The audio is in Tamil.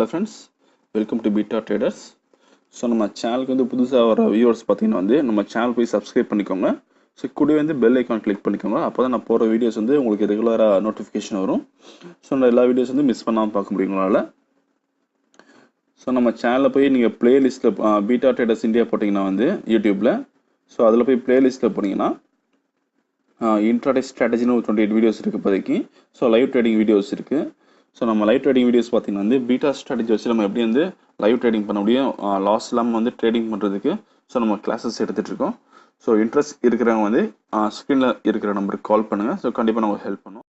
Friends, welcome to beta traders. So நம்ம சேனலுக்கு வந்து புதுசாக வர வியூவர்ஸ் பார்த்தீங்கன்னா வந்து நம்ம சேனல் போய் சப்ஸ்கிரைப் பண்ணிக்கோங்க. ஸோ கூட வந்து பெல் ஐக்கான் கிளிக் பண்ணிக்கோங்க. அப்போ தான் நான் போகிற வீடியோஸ் வந்து உங்களுக்கு ரெகுலராக நோட்டிஃபிகேஷன் வரும். ஸோ நான் எல்லா வீடியோஸ் வந்து மிஸ் பண்ணாமல் பார்க்க முடியும் உங்களால். ஸோ நம்ம சேனலில் போய் நீங்கள் பிளேலிஸ்ட்டில் பீட்டா ட்ரேடர்ஸ் இந்தியா போட்டிங்கன்னா வந்து யூடியூப்பில், ஸோ அதில் போய் பிளேலிஸ்ட்டில் போனீங்கன்னா இன்ட்ராடே ஸ்ட்ராட்டஜின்னு ஒரு 28 வீடியோஸ் இருக்குது இப்போதைக்கு. ஸோ லைவ் ட்ரேடிங் வீடியோஸ் இருக்குது. ஸோ நம்ம லைவ் ட்ரேடிங் வீடியோஸ் பார்த்தீங்கன்னா வந்து பீட்டா ஸ்ட்ராட்டஜி வச்சு நம்ம எப்படி வந்து லைவ் ட்ரேடிங் பண்ண முடியும், லாஸ் இல்லாமல் வந்து ட்ரேடிங் பண்ணுறதுக்கு ஸோ நம்ம கிளாஸஸ் எடுத்துகிட்ருக்கோம். ஸோ இன்ட்ரெஸ்ட் இருக்கிறவங்க வந்து ஸ்க்ரீனில் இருக்கிற நம்பருக்கு கால் பண்ணுங்கள். ஸோ கண்டிப்பாக நம்ம ஹெல்ப் பண்ணுவோம்.